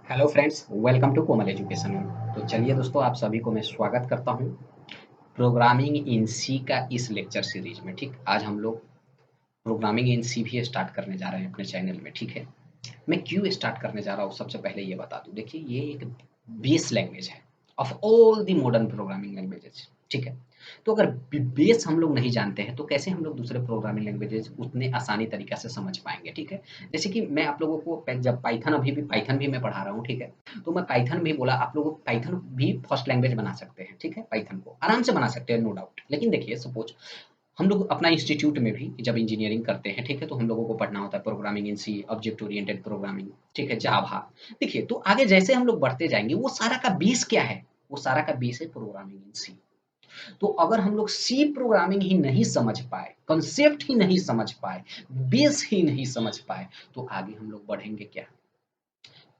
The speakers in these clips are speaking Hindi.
Hello friends, welcome to Komal education. तो चलिए दोस्तों, आप सभी को मैं स्वागत करता हूं प्रोग्रामिंग इन सी का इस लेक्चर सीरीज में। ठीक, आज हम लोग प्रोग्रामिंग इन सी भी स्टार्ट करने जा रहे हैं अपने चैनल में। ठीक है, मैं क्यों स्टार्ट करने जा रहा हूँ सबसे पहले ये बता दूं। देखिए, ये एक बेस लैंग्वेज है of all the modern programming languages. ठीक है, तो अगर बेस हम लोग नहीं जानते हैं तो कैसे हम लोग दूसरे प्रोग्रामिंग लैंग्वेजेस उतने आसानी तरीके से समझ पाएंगे। ठीक है, जैसे कि मैं आप लोगों को जब पाइथन भी पाइथन भी मैं पढ़ा रहा हूँ। ठीक है, तो मैं पाइथन भी बोला, आप लोग पाइथन भी फर्स्ट लैंग्वेज बना सकते हैं। ठीक है, पाइथन को आराम से बना सकते हैं, नो डाउट। लेकिन देखिए, सपोज हम लोग अपना इंस्टीट्यूट में भी जब इंजीनियरिंग करते हैं, ठीक है, तो हम लोगों को पढ़ना होता है programming in C, object oriented programming, ठीक है, जावा। देखिए, तो आगे जैसे हम लोग बढ़ते जाएंगे, वो सारा का बेस क्या है? वो सारा का बेस है प्रोग्रामिंग इन सी। तो अगर हम लोग सी प्रोग्रामिंग ही नहीं समझ पाए, कंसेप्ट ही नहीं समझ पाए, बेस ही नहीं समझ पाए, तो आगे हम लोग बढ़ेंगे क्या?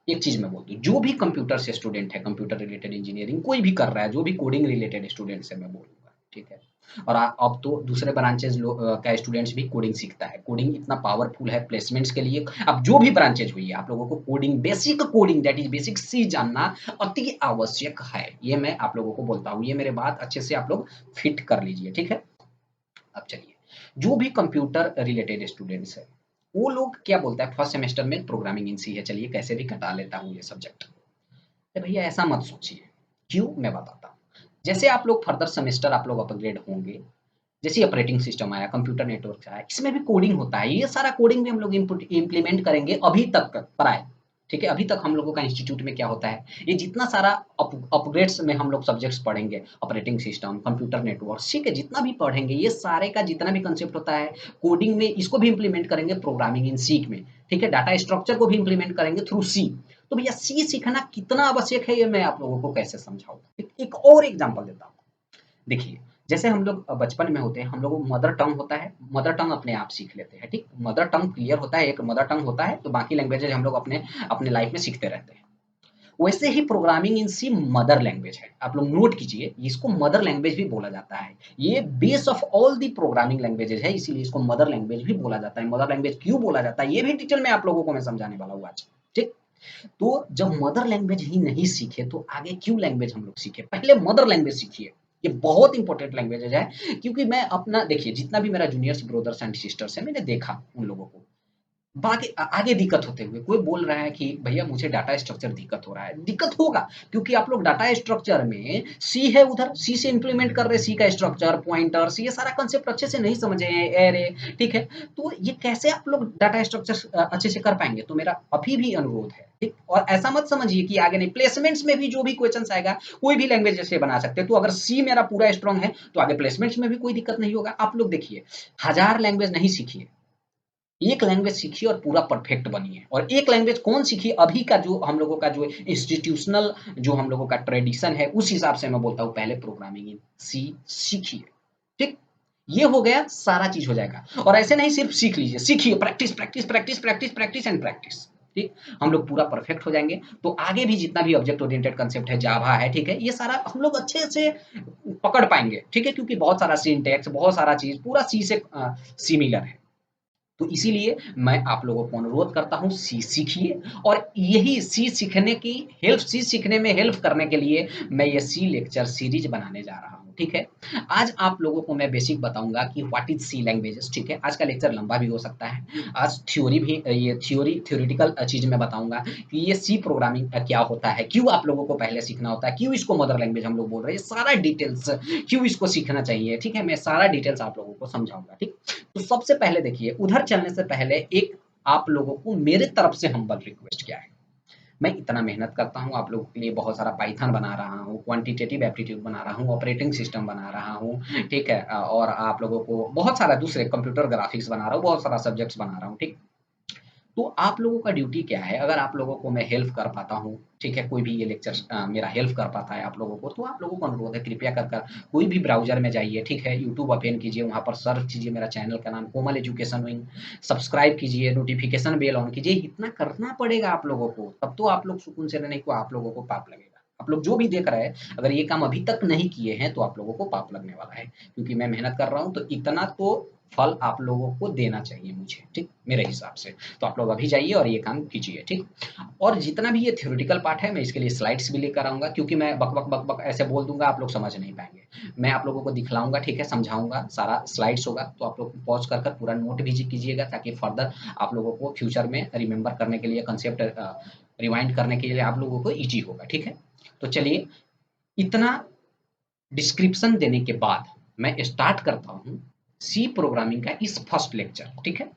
एक चीज मैं बोल दूं, जो भी कंप्यूटर से स्टूडेंट है, कंप्यूटर रिलेटेड इंजीनियरिंग कोई भी कर रहा है, जो भी कोडिंग रिलेटेड स्टूडेंट से मैं बोलूंगा। ठीक है, और अब तो दूसरे ब्रांचेज का स्टूडेंट्स भी कोडिंग सीखता है। कोडिंग इतना पावरफुल है प्लेसमेंट्स के लिए। अब जो भी ब्रांचेज हुई है, आप लोगों को coding, basic coding, that is basic C जानना अति आवश्यक है। ये मैं आप लोगों को बोलता हूँ, ये मेरे बात अच्छे से आप लोग फिट कर लीजिए। ठीक है, अब चलिए, जो भी कंप्यूटर रिलेटेड स्टूडेंट्स है, वो लोग क्या बोलता है फर्स्ट सेमेस्टर में प्रोग्रामिंग इन सी है। चलिए, कैसे भी कटा लेता हूँ ये सब्जेक्ट। अरे भैया, ऐसा मत सोचिए। क्यों, मैं बताता हूँ। जैसे आप लोग फर्दर सेमेस्टर आप लोग अपग्रेड होंगे, जैसे ऑपरेटिंग सिस्टम आया, कंप्यूटर नेटवर्क आया, इसमें भी कोडिंग होता है। ये सारा कोडिंग भी हम लोग इम्प्लीमेंट करेंगे अभी तक पढ़ाए। ठीक है, अभी तक हम लोगों का इंस्टीट्यूट में क्या होता है, ये जितना सारा अपग्रेड्स में हम लोग सब्जेक्ट्स पढ़ेंगे, ऑपरेटिंग सिस्टम, कंप्यूटर नेटवर्क, ठीक है, जितना भी पढ़ेंगे, ये सारे का जितना भी कंसेप्ट होता है कोडिंग में, इसको भी इम्प्लीमेंट करेंगे प्रोग्रामिंग इन सी में। ठीक है, डाटा स्ट्रक्चर को भी इम्प्लीमेंट करेंगे थ्रू सी। तो भैया, सी सीखना कितना आवश्यक है, ये मैं आप लोगों को कैसे समझाऊंगा। एक और एग्जाम्पल देता हूँ। देखिए, जैसे हम लोग बचपन में होते हैं, हम लोग मदर टंग होता है, मदर टंग अपने आप सीख लेते हैं। ठीक, मदर टंग क्लियर होता है, एक मदर टंग होता है, तो बाकी लैंग्वेजेज हम लोग अपने अपने लाइफ में सीखते रहते हैं। वैसे ही programming in C mother language है। आप लोग नोट कीजिए, इसको मदर लैंग्वेज भी बोला जाता है। ये base of all the programming languages है, इसीलिए इसको मदर लैंग्वेज भी बोला जाता है। मदर लैंग्वेज क्यों बोला जाता है, ये भी डिटेल में आप लोगों को मैं समझाने वाला हूँ आज। ठीक, तो जब मदर लैंग्वेज ही नहीं सीखे तो आगे क्यों लैंग्वेज हम लोग सीखे? पहले मदर लैंग्वेज सीखिए। ये बहुत इंपॉर्टेंट लैंग्वेज है, क्योंकि मैं अपना देखिए, जितना भी मेरा जूनियर्स ब्रदर्स एंड सिस्टर्स है, मैंने देखा उन लोगों को बाकी आगे दिक्कत होते हुए। कोई बोल रहा है कि भैया मुझे डाटा स्ट्रक्चर दिक्कत हो रहा है, दिक्कत होगा, क्योंकि आप लोग डाटा स्ट्रक्चर में सी है, उधर सी से इंप्लीमेंट कर रहे हैं, सी का स्ट्रक्चर, पॉइंटर्स, ये सारा कंसेप्ट अच्छे से नहीं समझे हैं, एरे। ठीक है, तो ये कैसे आप लोग डाटा स्ट्रक्चर अच्छे से कर पाएंगे? तो मेरा अभी भी अनुरोध है, ठीक, और ऐसा मत समझिए कि आगे नहीं, प्लेसमेंट्स में भी जो भी क्वेश्चन आएगा, कोई भी लैंग्वेज से बना सकते हैं। तो अगर सी मेरा पूरा स्ट्रांग है तो आगे प्लेसमेंट्स में भी कोई दिक्कत नहीं होगा। आप लोग देखिए, हजार लैंग्वेज नहीं सीखिए, एक लैंग्वेज सीखिए और पूरा परफेक्ट बनिए। और एक लैंग्वेज कौन सीखिए, अभी का जो हम लोगों का जो इंस्टीट्यूशनल जो हम लोगों का ट्रेडिशन है, उस हिसाब से मैं बोलता हूँ पहले प्रोग्रामिंग इन सी सीखिए। ठीक, ये हो गया, सारा चीज हो जाएगा। और ऐसे नहीं सिर्फ सीख लीजिए, सीखिए, practice practice practice practice practice and practice. ठीक, हम लोग पूरा परफेक्ट हो जाएंगे, तो आगे भी जितना भी ऑब्जेक्ट ओरिएंटेड कंसेप्ट है, जावा है, ठीक है, ये सारा हम लोग अच्छे से पकड़ पाएंगे। ठीक है, क्योंकि बहुत सारा सिंटैक्स, बहुत सारा चीज पूरा सी से सिमिलर है। तो इसीलिए मैं आप लोगों को अनुरोध करता हूँ, सी सीखिए। और यही सी सीखने की हेल्प, सी सीखने में हेल्प करने के लिए मैं ये सी लेक्चर सीरीज बनाने जा रहा हूँ। ठीक है, आज आप लोगों को मैं बेसिक बताऊंगा कि व्हाट इज सी लैंग्वेजेस। ठीक है, आज का लेक्चर लंबा भी हो सकता है। आज थ्योरी भी, ये थ्योरेटिकल चीज मैं बताऊंगा कि ये सी प्रोग्रामिंग क्या होता है, क्यों आप लोगों को पहले सीखना होता है, क्यों इसको मदर लैंग्वेज हम लोग बोल रहे हैं, सारा डिटेल्स, क्यों इसको सीखना चाहिए। ठीक है, मैं सारा डिटेल्स आप लोगों को समझाऊंगा। ठीक, तो सबसे पहले देखिए, उधर चलने से पहले एक आप लोगों को मेरे तरफ से हम्बल रिक्वेस्ट क्या है। मैं इतना मेहनत करता हूँ आप लोगों के लिए, बहुत सारा पाइथन बना रहा हूँ, क्वांटिटेटिव एप्टीट्यूड बना रहा हूँ, ऑपरेटिंग सिस्टम बना रहा हूँ, ठीक है, और आप लोगों को बहुत सारा दूसरे कंप्यूटर ग्राफिक्स बना रहा हूँ, बहुत सारा सब्जेक्ट्स बना रहा हूँ। ठीक, तो आप लोगों का ड्यूटी क्या है? अगर आप लोगों को मैं हेल्प कर पाता हूँ, ठीक है, कोई भी ये लेक्चर मेरा हेल्प कर पाता है आप लोगों को, तो आप लोगों को अनुरोध है, कृपया कर कर कोई भी ब्राउजर में जाइए, ठीक है, यूट्यूब ओपन कीजिए, वहाँ पर सर्च कीजिए मेरा चैनल का नाम कोमल एजुकेशन विंग, सब्सक्राइब कीजिए, नोटिफिकेशन बेल ऑन कीजिए। इतना करना पड़ेगा आप लोगों को, तब तो आप लोग सुकून से रहने को आप लोगों को पाप लगेगा। आप लोग जो भी देख रहे हैं, अगर ये काम अभी तक नहीं किए हैं तो आप लोगों को पाप लगने वाला है, क्योंकि मैं मेहनत कर रहा हूँ, तो इतना तो फल आप लोगों को देना चाहिए मुझे, ठीक, मेरे हिसाब से। तो आप लोग अभी जाइए और ये काम कीजिए, ठीक। और जितना भी ये थ्योरेटिकल पार्ट है मैं इसके लिए स्लाइड्स भी लेकर आऊँगा, क्योंकि मैं बक बक बक बक ऐसे बोल दूँगा आप लोग समझ नहीं पाएँगे। मैं आप लोगों को दिखलाऊँगा, ठीक है, समझाऊँगा, सारा स्लाइड्स होगा, तो आप लोग पॉज़ कर कर पूरा नोट भी कीजिएगा, ताकि फर्दर आप लोगों को फ्यूचर में रिमेंबर करने के लिए कंसेप्ट रिवाइंड करने के लिए आप लोगों को ईज़ी होगा, ठीक है। तो चलिए, इतना डिस्क्रिप्शन देने के बाद मैं स्टार्ट करता हूँ सी प्रोग्रामिंग का इस फर्स्ट लेक्चर, ठीक है।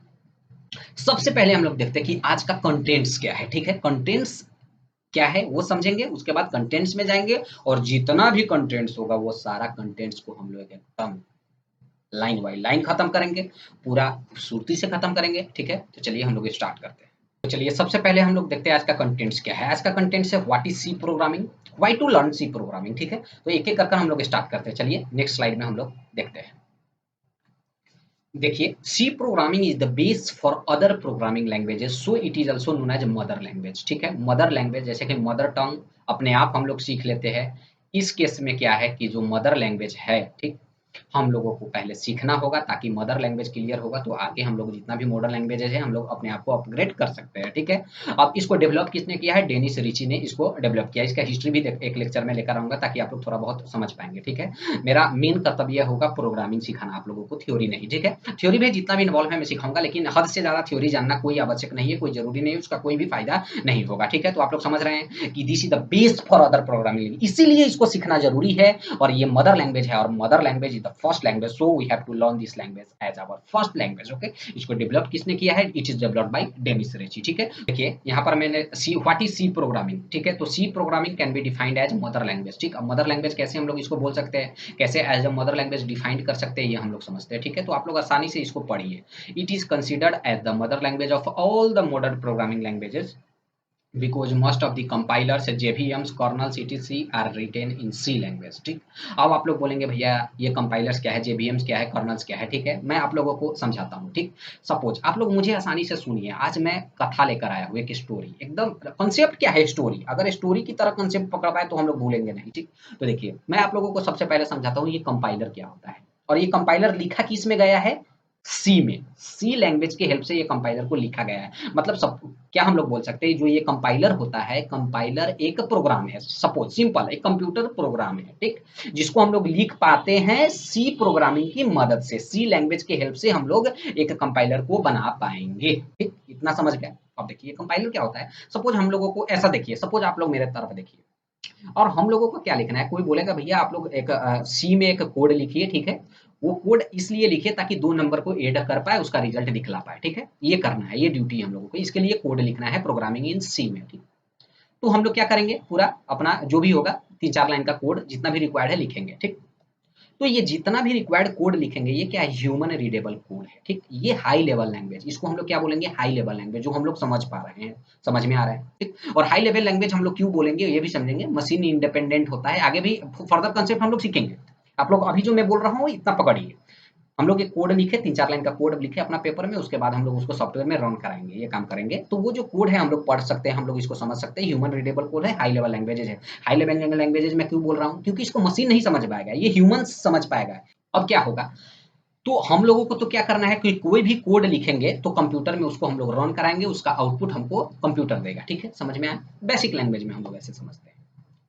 सबसे पहले हम लोग देखते हैं कि आज का कंटेंट्स क्या है, ठीक है। कंटेंट्स क्या है वो समझेंगे, उसके बाद कंटेंट्स में जाएंगे, और जितना भी कंटेंट्स होगा वो सारा कंटेंट्स को हम लोग एकदम लाइन बाय लाइन खत्म करेंगे, पूरा खूबसूरती से खत्म करेंगे, ठीक है। तो चलिए हम लोग स्टार्ट करते हैं। तो चलिए सबसे पहले हम लोग देखते हैं आज का कंटेंट्स क्या है। आज का कंटेंट्स है what is C programming, why to learn C programming, ठीक है। तो एक एक कर हम लोग स्टार्ट करते हैं। चलिए नेक्स्ट स्लाइड में हम लोग देखते हैं। देखिए, C programming is the base for other programming languages, so it is also known as mother language, ठीक है। मदर लैंग्वेज जैसे कि मदर टंग अपने आप हम लोग सीख लेते हैं। इस केस में क्या है कि जो मदर लैंग्वेज है, ठीक, हम लोगों को पहले सीखना होगा, ताकि मदर लैंग्वेज क्लियर होगा तो आगे हम लोग जितना भी मॉडर्न लैंग्वेजेज है हम लोग अपने आप को अपग्रेड कर सकते हैं, ठीक है। अब इसको डेवलप किसने किया है? डेनिस रिची ने इसको डेवलप किया। इसका हिस्ट्री भी एक लेक्चर में लेकर आऊंगा, ताकि आप लोग थोड़ा बहुत समझ पाएंगे, ठीक है। मेरा मेन कर्तव्य होगा प्रोग्रामिंग सिखाना आप लोगों को, थ्योरी नहीं, ठीक है। थ्योरी में जितना भी इन्वॉल्व है मैं सिखाऊंगा, लेकिन हद से ज्यादा थ्योरी जानना कोई आवश्यक नहीं है, कोई जरूरी नहीं है, उसका कोई भी फायदा नहीं होगा, ठीक है। तो आप लोग समझ रहे हैं कि this is the base for other programming, इसीलिए इसको सीखना जरूरी है। और ये मदर लैंग्वेज है, और mother language is the first language, so we have to learn this language as our first language, okay. इसको डेवलप किसने किया है? It is developed by Dennis Ritchie, ठीक है। देखिए यहाँ पर मैंने C, what is C programming, ठीक है। तो C programming can be defined as mother language, ठीक। अब मदर लैंग्वेज कैसे हम लोग इसको बोल सकते हैं, कैसे as a mother language defined कर सकते हैं, ये हम लोग समझते हैं, ठीक है। तो आप लोग आसानी से इसको पढ़िए। It is considered as the mother language of all the modern programming languages, because most of the compilers JVMs kernels etc are written in C language, ठीक। अब आप लोग बोलेंगे भैया ये कंपाइलर्स क्या है, JVMs क्या है, कर्नल्स क्या है, ठीक है। मैं आप लोगों को समझाता हूँ, ठीक। सपोज आप लोग मुझे आसानी से सुनिए, आज मैं कथा लेकर आया हूँ, एक स्टोरी, एकदम कंसेप्ट क्या है स्टोरी, अगर स्टोरी की तरह कंसेप्ट पकड़ पाए तो हम लोग भूलेंगे नहीं, ठीक। तो देखिए मैं आप लोगों को सबसे पहले समझाता हूँ ये कंपाइलर क्या होता है, और ये कंपाइलर लिखा किस में गया है? सी में। सी लैंग्वेज की हेल्प से ये कंपाइलर को लिखा गया है। मतलब सब क्या हम लोग बोल सकते हैं, जो ये कंपाइलर होता है, कंपाइलर एक प्रोग्राम है, सपोज सिंपल एक कंप्यूटर प्रोग्राम है, ठीक, जिसको हम लोग लिख पाते हैं सी प्रोग्रामिंग की मदद से। सी लैंग्वेज की हेल्प से हम लोग एक कंपाइलर को बना पाएंगे, ठीक। इतना समझ गए? अब देखिए कंपाइलर क्या होता है। सपोज हम लोगों को ऐसा देखिए, सपोज आप लोग मेरे तरफ देखिए, और हम लोगों को क्या लिखना है, कोई बोलेगा भैया आप लोग एक सी में एक कोड लिखिए, ठीक है। वो कोड इसलिए लिखिए ताकि 2 नंबर को ऐड कर पाए, उसका रिजल्ट दिखला पाए, ठीक है। ये करना है, ये ड्यूटी है हम लोगों को, इसके लिए कोड लिखना है प्रोग्रामिंग इन सी में, ठीक। तो हम लोग क्या करेंगे, पूरा अपना जो भी होगा 3-4 लाइन का कोड जितना भी रिक्वायर्ड है लिखेंगे, ठीक। तो ये जितना भी रिक्वायर्ड कोड लिखेंगे ये क्या है? ह्यूमन रीडेबल कोड है, ठीक। ये हाई लेवल लैंग्वेज, इसको हम लोग क्या बोलेंगे? हाई लेवल लैंग्वेज, जो हम लोग समझ पा रहे हैं, समझ में आ रहा है, ठीक। और हाई लेवल लैंग्वेज हम लोग क्यों बोलेंगे ये भी समझेंगे। मशीन इंडिपेंडेंट होता है, आगे भी फर्दर कंसेप्ट हम लोग सीखेंगे। आप लोग अभी जो मैं बोल रहा हूँ इतना पकड़िए। हम लोग एक कोड लिखे, 3-4 लाइन का कोड लिखे अपना पेपर में, उसके बाद हम लोग उसको सॉफ्टवेयर में रन कराएंगे, ये काम करेंगे। तो वो जो कोड है हम लोग पढ़ सकते हैं, हम लोग इसको समझ सकते हैं, ह्यूमन रीडेबल कोड है, हाई लेवल लैंग्वेजेज है। हाई लेवल लैंग्वेजेज में क्यों बोल रहा हूँ? क्योंकि इसको मशीन नहीं समझ पाएगा, ये ह्यूमन समझ पाएगा। अब क्या होगा, तो हम लोगों को तो क्या करना है कि कोई भी कोड लिखेंगे तो कंप्यूटर में उसको हम लोग रन कराएंगे, उसका आउटपुट हमको कंप्यूटर देगा, ठीक है। समझ में आया? बेसिक लैंग्वेज में हम लोग ऐसे समझते हैं।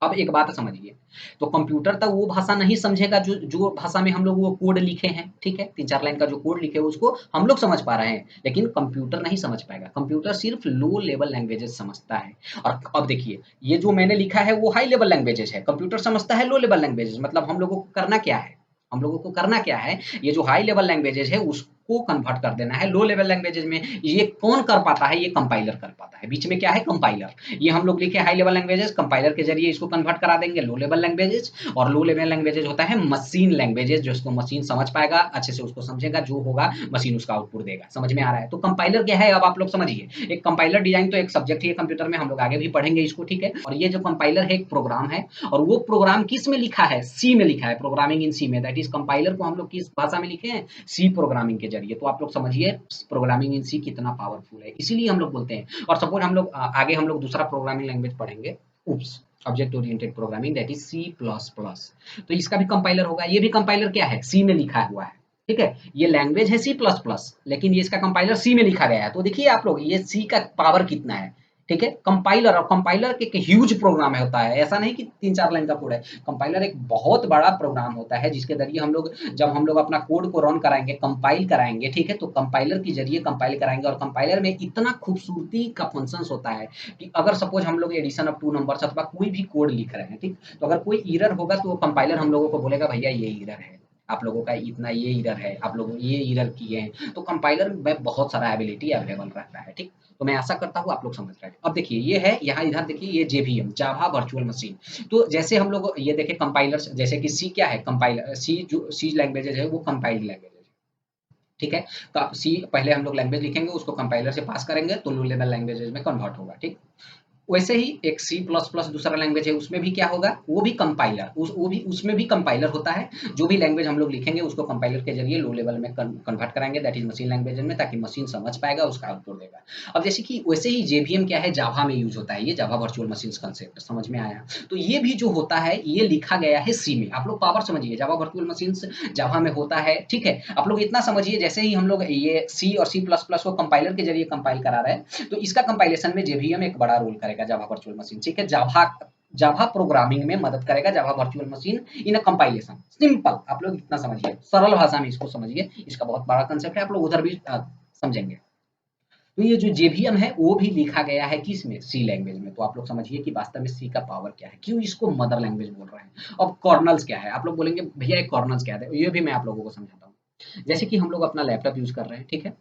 अब एक बात समझिए, तो कंप्यूटर तक वो भाषा नहीं समझेगा जो जो भाषा में हम लोग वो कोड लिखे हैं, ठीक है। 3-4 लाइन का जो कोड लिखे हैं उसको हम लोग समझ पा रहे हैं, लेकिन कंप्यूटर नहीं समझ पाएगा। कंप्यूटर सिर्फ लो लेवल लैंग्वेजेस समझता है। और अब देखिए ये जो मैंने लिखा है वो हाई लेवल लैंग्वेजेस है, कंप्यूटर समझता है लो लेवल लैंग्वेजेस। मतलब हम लोगों को करना क्या है, हम लोगों को करना क्या है, ये जो हाई लेवल लैंग्वेजेस है उसको कन्वर्ट कर देना है लो लेवल लैंग्वेजेस में। ये कौन कर पाता है? ये कंपाइलर कर पाता है। बीच में क्या है? कंपाइलर। ये हम लोग लिखे हाई लेवल लैंग्वेजेस, कंपाइलर के जरिए इसको कन्वर्ट करा देंगे लो लेवल लैंग्वेजेस। और लो लेवल लैंग्वेजेस होता है मशीन लैंग्वेजेस, जिसको मशीन समझ पाएगा, अच्छे से उसको समझेगा, जो होगा मशीन उसका आउटपुट देगा। समझ में आ रहा है? तो कंपाइलर क्या है अब आप लोग समझिए। एक कंपाइलर डिजाइन तो एक सब्जेक्ट ही है कंप्यूटर में, हम लोग आगे भी पढ़ेंगे इसको, ठीक है। और ये जो कंपाइलर है एक प्रोग्राम है, और वो प्रोग्राम किस में लिखा है? सी में लिखा है, प्रोग्रामिंग इन सी में। दैट इज कंपाइलर को हम लोग किस भाषा में लिखे हैं? सी प्रोग्रामिंग के जरिए। तो आप लोग समझिए प्रोग्रामिंग इन सी कितना पावरफुल है, इसीलिए हम लोग बोलते हैं। और सपोज हम लोग आगे हम लोग दूसरा प्रोग्रामिंग लैंग्वेज पढ़ेंगे, OOPS, object oriented programming, that is C plus plus. तो इसका भी कंपाइलर होगा, ये भी कंपाइलर क्या है? सी में लिखा हुआ है। ठीक है, ये लैंग्वेज है सी प्लस प्लस, लेकिन ये इसका कंपाइलर सी में लिखा गया है। तो देखिए आप लोग ये सी का पावर कितना है। ठीक है, कंपाइलर, और कंपाइलर के एक ह्यूज प्रोग्राम होता है, ऐसा नहीं कि 3-4 लाइन का कोड है। कंपाइलर एक बहुत बड़ा प्रोग्राम होता है जिसके जरिए हम लोग, जब हम लोग अपना कोड को रन कराएंगे, कंपाइल कराएंगे, ठीक है, तो कंपाइलर के जरिए कंपाइल कराएंगे। और कंपाइलर में इतना खूबसूरती का फंक्शंस होता है कि अगर सपोज हम लोग एडिशन ऑफ 2 नंबर्स अथवा कोई भी कोड लिख रहे हैं, ठीक, तो अगर कोई एरर होगा तो कंपाइलर हम लोगों को बोलेगा भैया ये एरर है, आप लोगों का इतना ये एरर है, आप लोग ये एरर किए हैं। तो कंपाइलर में बहुत सारा एबिलिटी अवेलेबल रहता है। ठीक, तो मैं आशा करता हूँ आप लोग समझ रहे हैं। अब देखिए ये है, यहाँ इधर देखिए ये जेवीएम, जावा वर्चुअल मशीन। तो जैसे हम लोग ये देखें कंपाइलर, जैसे कि सी क्या है, कंपाइलर, सी जो सी लैंग्वेजेज है वो कंपाइल्ड लैंग्वेज है। ठीक है, तो सी पहले हम लोग लैंग्वेज लिखेंगे, उसको कंपाइलर से पास करेंगे तो लो लेवल लैंग्वेजेज में कन्वर्ट होगा। ठीक, वैसे ही एक सी प्लस प्लस दूसरा लैंग्वेज है, उसमें भी क्या होगा, वो भी कंपाइलर, वो भी उसमें भी कंपाइलर होता है। जो भी लैंग्वेज हम लोग लिखेंगे उसको कंपाइलर के जरिए लो लेवल में कन्वर्ट कराएंगे, दैट इज मशीन लैंग्वेज में, ताकि मशीन समझ पाएगा, उसका आउटपुट देगा। अब जैसे कि वैसे ही जेवीएम क्या है, जावा में यूज होता है, ये जावा वर्चुअल मशीन कंसेप्ट समझ में आया। तो ये भी जो होता है ये लिखा गया है सी में। आप लोग पावर समझिए, जावा वर्चुअल मशीन जावा में होता है। ठीक है, आप लोग इतना समझिए, जैसे ही हम लोग ये सी और सी प्लस प्लस को कंपाइलर के जरिए कंपाइल करा रहे हैं, तो इसका कंपाइलेशन में जेवीएम एक बड़ा रोल करेगा, जावा वर्चुअल मशीन। ठीक है, जावा जावा प्रोग्रामिंग में मदद करेगा Java virtual machine in a compilation. Simple, आप लोग इतना समझिए, सरल भाषा में इसको समझिए, इसका बहुत बड़ा कंसेप्ट है, आप लोग उधर भी समझेंगे। तो ये जो जेवीएम है वो भी लिखा गया है किसमें, सी लैंग्वेज में। तो आप लोग समझिए कि वास्तव में सी का पावर क्या है, क्यों इसको मदर लैंग्वेज बोल रहे हैं। अब कर्नल्स क्या है, आप लोग बोलेंगे भैया ये कर्नल्स क्या है, ये भी मैं आप लोगों को समझाता हूँ। जैसे कि हम लोग अपना लैपटॉप यूज कर रहे हैं, ठीक है,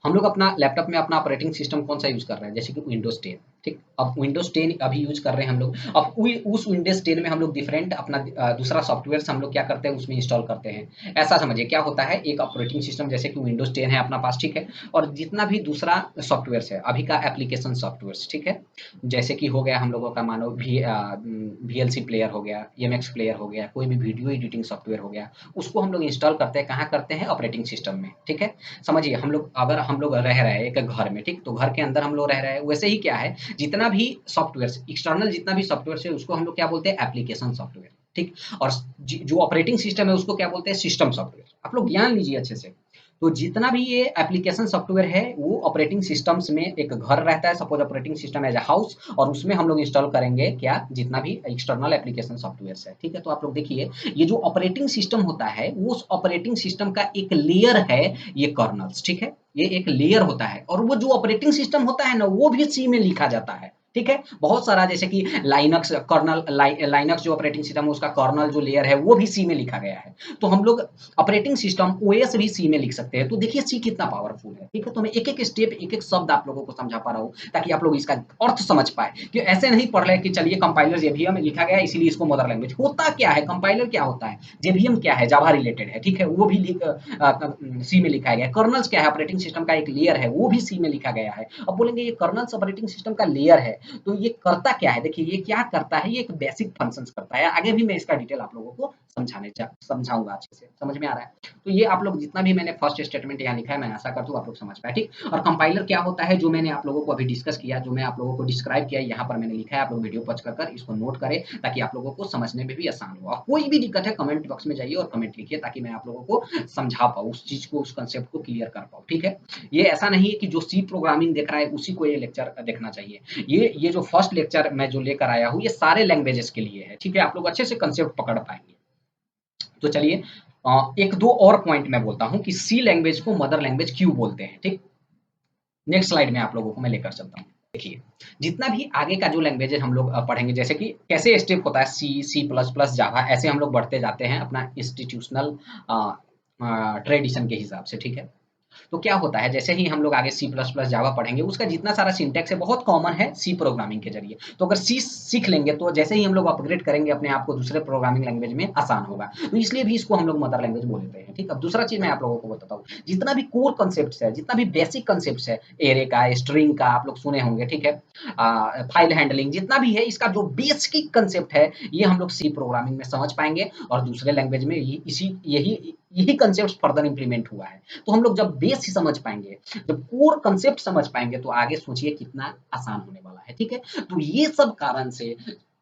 हम लोग अपना लैपटॉप में अपना ऑपरेटिंग सिस्टम कौन सा यूज कर रहे हैं, जैसे कि विंडोज 10। ठीक, अब विंडोज 10 अभी यूज कर रहे हैं हम लोग। अब उस विंडोज 10 में हम लोग डिफरेंट अपना दूसरा सॉफ्टवेयर हम लोग क्या करते हैं, उसमें इंस्टॉल करते हैं। ऐसा समझिए क्या होता है, एक ऑपरेटिंग सिस्टम जैसे कि विंडोज 10 है अपना पास, ठीक है, और जितना भी दूसरा सॉफ्टवेयर है अभी का एप्लीकेशन सॉफ्टवेयर, ठीक है, जैसे कि हो गया हम लोगों का मानो VLC प्लेयर हो गया, EMX प्लेयर हो गया, कोई भी वीडियो एडिटिंग सॉफ्टवेयर हो गया, उसको हम लोग इंस्टॉल करते हैं, कहाँ करते हैं, ऑपरेटिंग सिस्टम में। ठीक है, समझिए हम लोग, अगर हम लोग रह रहे हैं एक घर में, ठीक, तो घर के अंदर हम लोग रह रहे हैं, वैसे ही क्या है, जितना भी सॉफ्टवेयर एक्सटर्नल, जितना भी सॉफ्टवेयर है उसको हम लोग क्या बोलते हैं, एप्लीकेशन सॉफ्टवेयर। ठीक, और जो ऑपरेटिंग सिस्टम है उसको क्या बोलते हैं, सिस्टम सॉफ्टवेयर। आप लोग ज्ञान लीजिए अच्छे से। तो जितना भी ये एप्लीकेशन सॉफ्टवेयर है वो ऑपरेटिंग सिस्टम्स में एक घर रहता है, suppose operating system as a house, और उसमें हम लोग इंस्टॉल करेंगे क्या, जितना भी एक्सटर्नल एप्लीकेशन सॉफ्टवेयर है। ठीक है, तो आप लोग देखिए ये जो ऑपरेटिंग सिस्टम होता है वो उस ऑपरेटिंग सिस्टम का एक लेयर है, ये कर्नल्स। ठीक है, ये एक लेयर होता है, और वो जो ऑपरेटिंग सिस्टम होता है ना वो भी सी में लिखा जाता है। ठीक है, बहुत सारा, जैसे कि लाइनक्स कर्नल, लाइनक्स जो ऑपरेटिंग सिस्टम है उसका कर्नल जो लेयर है वो भी सी में लिखा गया है। तो हम लोग ऑपरेटिंग सिस्टम ओएस भी सी में लिख सकते हैं। तो देखिए सी कितना पावरफुल है। ठीक है, तो मैं एक एक स्टेप, एक एक शब्द आप लोगों को समझा पा रहा हूँ ताकि आप लोग इसका अर्थ समझ पाए, कि ऐसे नहीं पढ़ रहे कि चलिए कंपाइलर जेवीएम लिखा गया इसीलिए इसको मदर लैंग्वेज। होता क्या है, कंपाइलर क्या होता है, जेवीएम क्या है, जावा रिलेटेड है, ठीक है, वो भी सी में लिखा गया है। कर्नल्स क्या है, ऑपरेटिंग सिस्टम का एक लेयर है, वो भी सी में लिखा गया है। अब बोलेंगे ये कर्नल्स ऑपरेटिंग सिस्टम का लेयर है तो ये करता क्या है, देखिए ये क्या करता है, ये एक बेसिक फंक्शंस करता है। आगे भी मैं इसका डिटेल आप लोगों को समझाऊंगा, अच्छे से समझ में आ रहा है। तो ये आप लोग जितना भी मैंने फर्स्ट स्टेटमेंट यहाँ लिखा है, मैं आशा करता हूँ आप लोग समझ पाए। ठीक, और कंपाइलर क्या होता है, जो मैंने आप लोगों को अभी डिस्कस किया, जो मैं आप लोगों को डिस्क्राइब किया, यहाँ पर मैंने लिखा है, आप लोग वीडियो पॉज कर इसको नोट करें ताकि आप लोगों को समझने में भी आसान हो। कोई भी दिक्कत है कमेंट बॉक्स में जाइए और कमेंट लिखिए ताकि मैं आप लोगों को समझा पाऊँ, उस चीज को, उस कंसेप्ट को क्लियर कर पाऊँ। ठीक है, ये ऐसा नहीं है कि जो सी प्रोग्रामिंग देख रहा है उसी को ये लेक्चर देखना चाहिए। ये जो फर्स्ट लेक्चर मैं जो लेकर आया हूँ ये सारे लैंग्वेजेस के लिए है। ठीक है, आप लोग अच्छे से कंसेप्ट पकड़ पाएंगे। तो चलिए एक दो और पॉइंट मैं बोलता हूँ कि सी लैंग्वेज को मदर लैंग्वेज क्यों बोलते हैं। ठीक, नेक्स्ट स्लाइड में आप लोगों को मैं लेकर चलता हूँ। देखिए जितना भी आगे का जो लैंग्वेजेस हम लोग पढ़ेंगे, जैसे कि कैसे स्टेप होता है, सी प्लस प्लस जावा, ऐसे हम लोग बढ़ते जाते हैं अपना इंस्टीट्यूशनल ट्रेडिशन के हिसाब से। ठीक है, तो क्या होता है, जैसे ही हम लोग आगे सी प्लस प्लस जावा पढ़ेंगे उसका जितना सारा सिंटेक्स है बहुत कॉमन है सी प्रोग्रामिंग के जरिए। तो अगर सी सीख लेंगे तो जैसे ही हम लोग अपग्रेड करेंगे अपने आप को दूसरे प्रोग्रामिंग लैंग्वेज में आसान होगा। तो इसलिए भी इसको हम लोग मदर लैंग्वेज बोलते हैं। ठीक, अब दूसरा चीज मैं आप लोगों को बताता हूँ, जितना भी कोर कॉन्सेप्ट है, जितना भी बेसिक कॉन्सेप्ट है, एरे का, स्ट्रिंग का आप लोग सुने होंगे, ठीक है, फाइल हैंडलिंग, जितना भी है इसका जो बेसिक कंसेप्ट है ये हम लोग सी प्रोग्रामिंग में समझ पाएंगे, और दूसरे लैंग्वेज में इसी यही यही कंसेप्ट फर्दर इंप्लीमेंट हुआ है। तो हम लोग जब बेस ही समझ पाएंगे, जब कोर कंसेप्ट समझ पाएंगे, तो आगे सोचिए कितना आसान होने वाला है। ठीक है, तो ये सब कारण से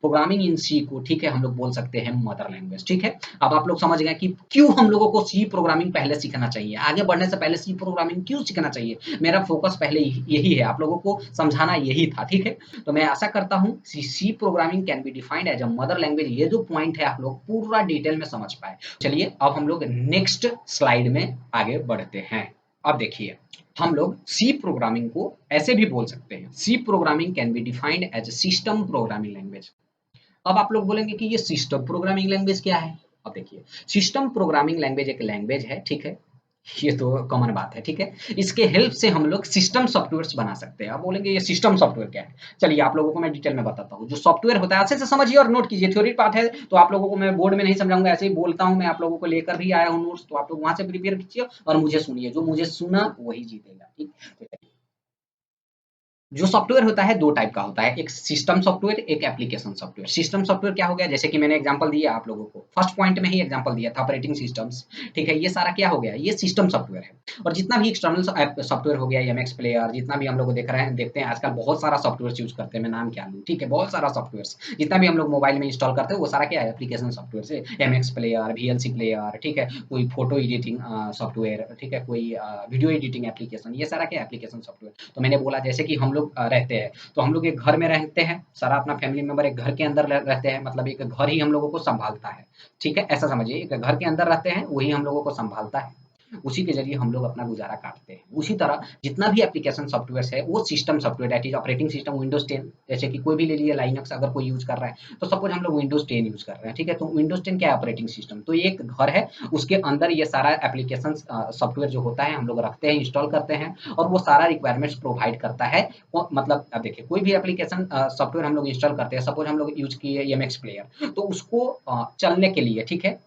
प्रोग्रामिंग इन सी को, ठीक है, हम लोग बोल सकते हैं मदर लैंग्वेज। ठीक है, अब आप लोग समझ गए कि क्यों हम लोगों को सी प्रोग्रामिंग पहले सीखना चाहिए, आगे बढ़ने से पहले सी प्रोग्रामिंग क्यों सीखना चाहिए। मेरा फोकस पहले यही है, आप लोगों को समझाना यही था। ठीक है, तो मैं आशा करता हूँ C programming can be defined as a mother language, ये जो पॉइंट है आप लोग पूरा डिटेल में समझ पाए। चलिए अब हम लोग नेक्स्ट स्लाइड में आगे बढ़ते हैं। अब देखिए, हम लोग सी प्रोग्रामिंग को ऐसे भी बोल सकते हैं, C programming can be defined as system programming language. अब आप लोग बोलेंगे कि ये सिस्टम प्रोग्रामिंग लैंग्वेज क्या है। अब देखिए, सिस्टम प्रोग्रामिंग लैंग्वेज एक लैंग्वेज है, ठीक है, ये तो कॉमन बात है। ठीक है, इसके हेल्प से हम लोग सिस्टम सॉफ्टवेयर्स बना सकते हैं। आप बोलेंगे ये सिस्टम सॉफ्टवेयर क्या है, चलिए आप लोगों को मैं डिटेल में बताता हूँ। जो सॉफ्टवेयर होता है अच्छे से समझिए और नोट कीजिए, थ्योरी पार्ट है तो आप लोगों को मैं बोर्ड में नहीं समझाऊंगा, ऐसे ही बोलता हूँ, मैं आप लोगों को लेकर भी आया हूँ नोट्स, तो आप लोग वहां से प्रिपेयर कीजिए और मुझे सुनिए, जो मुझे सुना वही जीतेगा। ठीक, तो जो सॉफ्टवेयर होता है दो टाइप का होता है, एक सिस्टम सॉफ्टवेयर, एक एप्लीकेशन सॉफ्टवेयर। सिस्टम सॉफ्टवेयर क्या हो गया, जैसे कि मैंने एग्जांपल दिया आप लोगों को, फर्स्ट पॉइंट में ही एग्जांपल दिया था ऑपरेटिंग सिस्टम्स। ठीक है, ये सारा क्या हो गया, ये सिस्टम सॉफ्टवेयर है। और जितना भी एक्सटर्नल सॉफ्टवेयर हो गया, एमएक्स प्लेयर, जितना भी हम लोग देख रहे हैं, देखते हैं आजकल बहुत सारा सॉफ्टवेयर यूज करते हैं, मैं नाम क्या लूँ, ठीक है, बहुत सारा सॉफ्टवेयर जितना भी हम लोग मोबाइल में इंस्टॉल करते हैं वो सारा क्या है, एप्लीकेशन सॉफ्टवेयर से। एमएक्स प्लेयर, वीएलसी प्लेयर, ठीक है, कोई फोटो एडिटिंग सॉफ्टवेयर, ठीक है, कोई वीडियो एडिटिंग एप्लीकेशन, ये सारा क्या एप्लीकेशन सॉफ्टवेयर। तो मैंने बोला जैसे कि हम लोग रहते हैं, तो हम लोग एक घर में रहते हैं, सारा अपना फैमिली मेंबर एक घर के अंदर रहते हैं, मतलब एक घर ही हम लोगों को संभालता है। ठीक है, ऐसा समझिए, एक घर के अंदर रहते हैं, वही हम लोगों को संभालता है, उसी के जरिए हम लोग अपना गुजारा काटते हैं। उसी तरह जितना भी एप्लीकेशन सॉफ्टवेयर है वो system software, that is operating system Windows 10, जैसे कि कोई भी ले लीजिए, लाइनक्स अगर कोई यूज कर रहा है, तो सपोज हम लोग विंडोज 10 यूज कर रहे हैं, ठीक है, तो विंडोज 10 क्या है, ऑपरेटिंग सिस्टम। तो ये एक घर है, उसके अंदर ये सारा एप्लीकेशन सॉफ्टवेयर जो होता है हम लोग रखते हैं, इंस्टॉल करते हैं, और वो सारा रिक्वायरमेंट्स प्रोवाइड करता है। मतलब अब देखिए, कोई भी एप्लीकेशन सॉफ्टवेयर हम लोग इंस्टॉल करते हैं, सपोज हम लोग यूज किए एमएक्स प्लेयर, तो उसको चलने के लिए, ठीक है,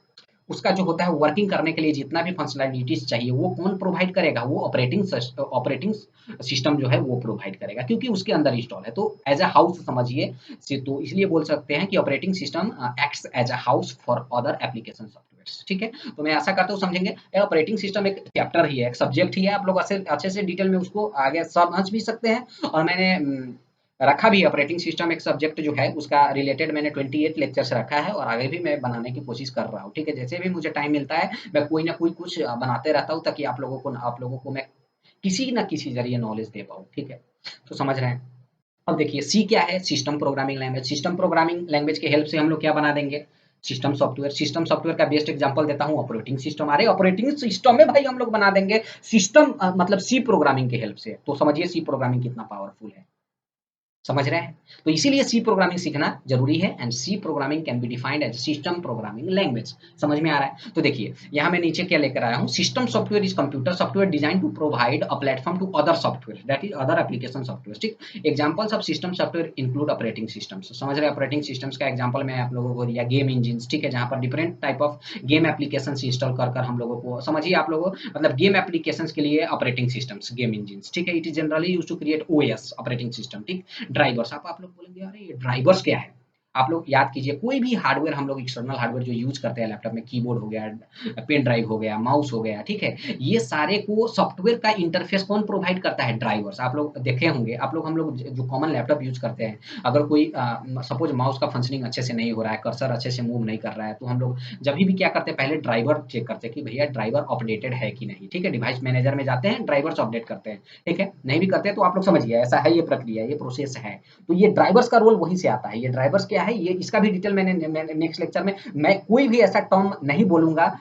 उसका जो होता है वर्किंग करने के लिए जितना भी फंक्शनैलिटीज चाहिए वो कौन प्रोवाइड करेगा, वो ऑपरेटिंग सिस्टम जो है वो प्रोवाइड करेगा, क्योंकि उसके अंदर इंस्टॉल है। तो एज अ हाउस समझिए, तो इसलिए बोल सकते हैं कि operating system acts as a house for other application software. ठीक है, तो मैं आशा करता हूँ समझेंगे। ऑपरेटिंग सिस्टम एक चैप्टर ही है, एक सब्जेक्ट ही है, आप लोग अच्छे से डिटेल में उसको आगे समझ भी सकते हैं। और मैंने रखा भी, ऑपरेटिंग सिस्टम एक सब्जेक्ट जो है उसका रिलेटेड मैंने 28 लेक्चर्स रखा है, और आगे भी मैं बनाने की कोशिश कर रहा हूँ। ठीक है, जैसे भी मुझे टाइम मिलता है मैं कोई ना कोई कुछ बनाते रहता हूँ, ताकि आप लोगों को मैं किसी ना किसी जरिए नॉलेज दे पाऊँ। ठीक है, तो समझ रहे हैं। अब देखिए, सी क्या है, system programming language. System programming language के हेल्प से हम लोग क्या बना देंगे, सिस्टम सॉफ्टवेयर। सिस्टम सॉफ्टवेयर का बेस्ट एग्जांपल देता हूँ, ऑपरेटिंग सिस्टम। अरे ऑपरेटिंग सिस्टम में भाई हम लोग बना देंगे सिस्टम, मतलब सी प्रोग्रामिंग के हेल्प से। तो समझिए सी प्रोग्रामिंग कितना पावरफुल है, समझ रहे हैं। तो इसीलिए सी प्रोग्रामिंग सीखना जरूरी है, and C programming can be defined as system programming language. समझ में आ रहा है। तो देखिए यहाँ मैं नीचे क्या लेकर आया हूँ, system software is computer software designed to provide a platform to other software, that is other application software. ठीक, examples of system software include operating systems. समझ रहे हैं, ऑपरेटिंग सिस्टम्स का एग्जांपल मैं आप लोगों को दिया, गेम इंजिन, ठीक है, जहां पर different type of game application install कर हम लोगों को, समझिए आप लोगों, मतलब गेम एप्लीकेशन के लिए ऑपरेटिंग सिस्टम्स, गेम इंजिन, ठीक है, it is generally use to create OS, operating system. ठीक, ड्राइवर्स, आप लोग बोलेंगे अरे ये ड्राइवर्स क्या है। आप लोग याद कीजिए, कोई भी हार्डवेयर हम लोग एक्सटर्नल हार्डवेयर जो यूज करते हैं लैपटॉप में, कीबोर्ड हो गया, पेन ड्राइव हो गया, माउस हो गया, ठीक है, ये सारे को सॉफ्टवेयर का इंटरफेस कौन प्रोवाइड करता है, ड्राइवर्स। आप लोग देखे होंगे, आप लोग, हम लोग जो कॉमन लैपटॉप यूज करते हैं, अगर कोई सपोज माउस का फंक्शनिंग अच्छे से नहीं हो रहा है, कर्सर अच्छे से मूव नहीं कर रहा है, तो हम लोग जब भी क्या करते हैं, पहले ड्राइवर चेक करते हैं कि भैया ड्राइवर अपडेटेड है कि नहीं। ठीक है, डिवाइस मैनेजर में जाते हैं, ड्राइवर्स अपडेट करते हैं। ठीक है, नहीं भी करते हैं तो आप लोग समझिए, ऐसा है, ये प्रक्रिया, ये प्रोसेस है। तो ये ड्राइवर्स का रोल वहीं से आता है। ये ड्राइवर्स क्या है, ये इसका भी डिटेल मैंने नेक्स्ट लेक्चर में, मैं कोई भी ऐसा टर्म नहीं बोलूंगा,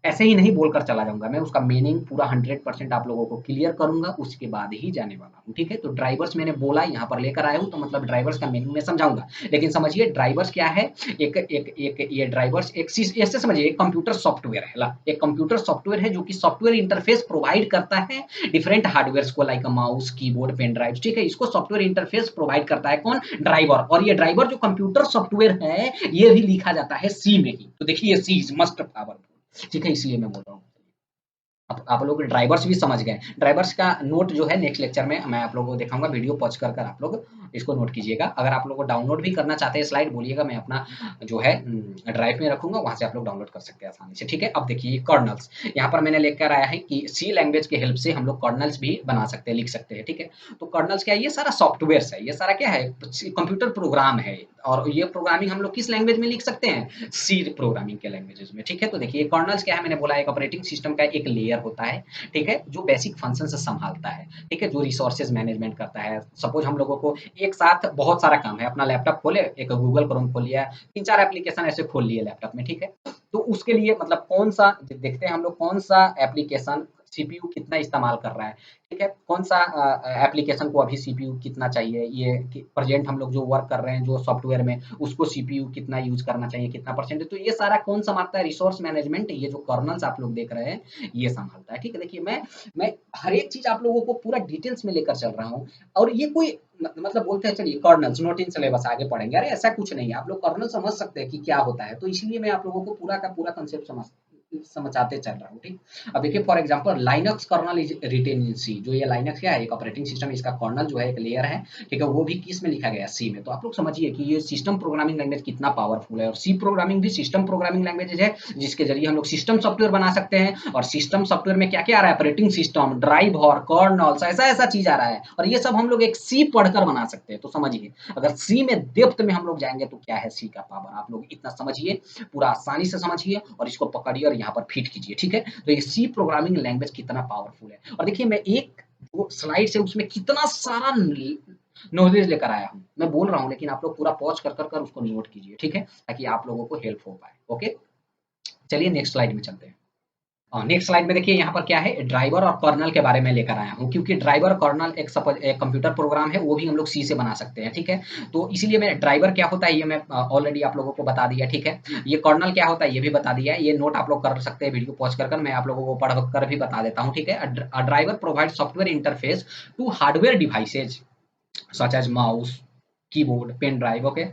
ऐसे ही नहीं बोलकर चला जाऊंगा, मैं उसका मीनिंग पूरा 100% आप लोगों को क्लियर करूंगा, उसके बाद ही जाने वाला हूँ। ठीक है, तो ड्राइवर्स मैंने बोला, यहाँ पर लेकर आया हूँ, तो मतलब ड्राइवर्स का मीनिंग मैं समझाऊंगा। लेकिन समझिए ड्राइवर्स क्या है, एक एक एक ये ड्राइवर्स एक ऐसे समझिए, एक कंप्यूटर सॉफ्टवेयर है, एक कंप्यूटर सॉफ्टवेयर है जो कि सॉफ्टवेयर इंटरफेस प्रोवाइड करता है डिफरेंट हार्डवेयर को, like mouse, keyboard, pen drive. ठीक है, इसको सॉफ्टवेयर इंटरफेस प्रोवाइड करता है कौन, ड्राइवर। और ये ड्राइवर जो कंप्यूटर सॉफ्टवेयर है, ये भी लिखा जाता है सी में ही। तो देखिए सी इज मस्ट पावरफुल। ठीक है, इसलिए मैं बोल रहा हूँ। आप लोग ड्राइवर्स भी समझ गए। ड्राइवर्स का नोट जो है नेक्स्ट लेक्चर में मैं आप लोगों को दिखाऊंगा, वीडियो पॉज कर आप लोग इसको नोट कीजिएगा। अगर आप लोग को डाउनलोड भी करना चाहते हैं स्लाइड, बोलिएगा, मैं अपना जो है ड्राइव में रखूंगा, वहां से आप लोग डाउनलोड कर सकते हैं आसानी से, ठीक है। अब देखिए कर्नल्स, यहाँ पर मैंने लेकर आया है कि सी लैंग्वेज के हेल्प से हम लोग कर्नल्स भी बना सकते हैं, लिख सकते हैं, ठीक है। तो कर्नल्स क्या है, ये सारा सॉफ्टवेयर है, ये सारा क्या है, कंप्यूटर प्रोग्राम है, और ये प्रोग्रामिंग हम लोग किस लैंग्वेज में लिख सकते हैं, सी प्रोग्रामिंग के लैंग्वेजेस में, ठीक है। तो देखिए कर्नल्स क्या है, मैंने बोला एक ऑपरेटिंग सिस्टम का एक लेयर होता है, ठीक है, जो बेसिक फंक्शन से संभालता है, ठीक है, जो रिसोर्सेज मैनेजमेंट करता है। सपोज हम लोगों को एक साथ बहुत सारा काम है, अपना लैपटॉप खोले, एक गूगल क्रोम खोल लिया, 3-4 एप्लीकेशन ऐसे खोल लिए लैपटॉप में, ठीक है। तो उसके लिए मतलब कौन सा देखते हैं हम लोग, कौन सा एप्लीकेशन सीपीयू कितना इस्तेमाल कर रहा है, ठीक है, कौन सा एप्लीकेशन को अभी सीपीयू कितना चाहिए, ये प्रेजेंट हम लोग जो वर्क कर रहे हैं जो सॉफ्टवेयर में, उसको सीपीयू कितना यूज करना चाहिए, कितना परसेंट, तो ये सारा कौन संभालता है, रिसोर्स मैनेजमेंट, ये जो कर्नल्स आप लोग देख रहे हैं ये संभालता है, ठीक है। देखिए मैं हर एक चीज आप लोगों को पूरा डिटेल्स में लेकर चल रहा हूँ, और ये कोई मतलब बोलते हैं चलिए कर्नल्स नोट इन सिलेबस आगे पढ़ेंगे, अरे ऐसा कुछ नहीं है, आप लोग कर्नल समझ सकते हैं कि क्या होता है, तो इसलिए मैं आप लोगों को पूरा का पूरा कंसेप्ट समझाते चल रहा हूँ, ठीक। अब देखिए for example Linux kernel is written in C, जो ये लाइनक्स क्या है, एक ऑपरेटिंग सिस्टम, इसका कर्नल जो है एक लेयर है, ठीक है, वो भी किस में लिखा गया है, सी में। तो आप लोग समझिए कि ये सिस्टम प्रोग्रामिंग लैंग्वेज कितना पावरफुल है, और सी प्रोग्रामिंग भी सिस्टम प्रोग्रामिंग लैंग्वेज है, जिसके जरिए हम लोग सिस्टम सॉफ्टवेयर बना सकते हैं, और सिस्टम सॉफ्टवेयर में क्या क्या आ रहा है, ऑपरेटिंग सिस्टम, ड्राइवर, कर्नल्स, ऐसा ऐसा चीज आ रहा है, और ये सब हम लोग एक सी पढ़कर बना सकते हैं। तो समझिए अगर सी में डेप्थ में हम लोग जाएंगे तो क्या है सी का पावर, आप लोग इतना समझिए, पूरा आसानी से समझिए, और इसको पकड़िए और यहाँ पर फिट कीजिए, ठीक है। तो ये सी प्रोग्रामिंग लैंग्वेज कितना पावरफुल है, और देखिए मैं एक वो स्लाइड से उसमें कितना सारा नॉलेज लेकर आया हूँ, मैं बोल रहा हूँ, लेकिन आप लोग पूरा पॉज कर कर कर उसको नोट कीजिए, ठीक है, ताकि आप लोगों को हेल्प हो पाए। ओके, चलिए नेक्स्ट स्लाइड में चलते हैं। नेक्स्ट स्लाइड में देखिए यहाँ पर क्या है, ड्राइवर और कर्नल के बारे में लेकर आया हूँ, क्योंकि ड्राइवर और कर्नल एक कंप्यूटर प्रोग्राम है, वो भी हम लोग सी से बना सकते हैं, ठीक है। तो इसीलिए मैं ड्राइवर क्या होता है ये मैं ऑलरेडी आप लोगों को बता दिया, ठीक है। ये कर्नल क्या होता है ये भी बता दिया है, ये नोट आप लोग कर सकते हैं वीडियो पॉज कर कर, मैं आप लोगों को पढ़ कर भी बता देता हूँ, ठीक है। Driver provide software interface to hardware devices such as mouse, keyboard, pen drive, okay,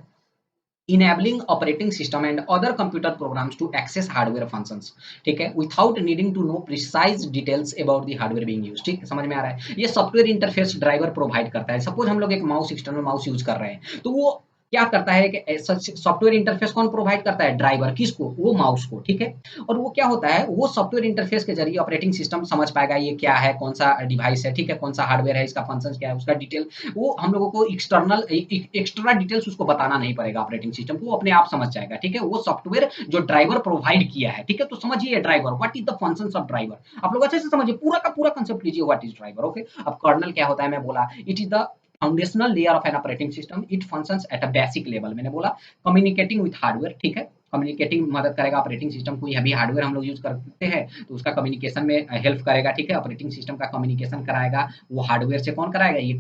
enabling operating system and other computer programs to access hardware functions, ठीक है, without needing to know precise details about the hardware being used, ठीक समझ में आ रहा है। ये सॉफ्टवेयर इंटरफेस ड्राइवर प्रोवाइड करता है। सपोज हम लोग एक माउस, एक्सटर्नल माउस यूज कर रहे हैं, तो वो क्या करता है कि सॉफ्टवेयर इंटरफेस कौन प्रोवाइड करता है, ड्राइवर, किसको, वो माउस को, ठीक है। और वो क्या होता है, वो सॉफ्टवेयर इंटरफेस के जरिए ऑपरेटिंग सिस्टम समझ पाएगा ये क्या है, कौन सा डिवाइस है, ठीक है, कौन सा हार्डवेयर है, इसका फंक्शन क्या है, उसका डिटेल, वो हम लोगों को एक्सटर्नल एक्स्ट्रा डिटेल्स उसको बताना नहीं पड़ेगा, ऑपरेटिंग सिस्टम को, वो अपने आप समझ जाएगा, ठीक है। वो सॉफ्टवेयर जो ड्राइवर प्रोवाइड किया है, ठीक है। तो समझिए driver, what is the functions of driver, आप लोग अच्छे से समझिए, पूरा का पूरा कंसेप्ट लीजिए, व्हाट इज ड्राइवर, ओके। अब कर्नल क्या होता है, मैं बोला it is the foundational layer of an operating system, it functions at a basic level, मैंने बोला कम्युनिकेटिंग विथ हार्डवेयर, ठीक है, कम्युनिकेटिंग मदद करेगा ऑपरेटिंग सिस्टम को, अभी हार्डवेयर हम लोग यूज करते हैं तो उसका कम्युनिकेशन में हेल्प करेगा, ठीक है, ऑपरेटिंग सिस्टम का कम्युनिकेशन कराएगा, वो हार्डवेयर से कौन कराएगा, ये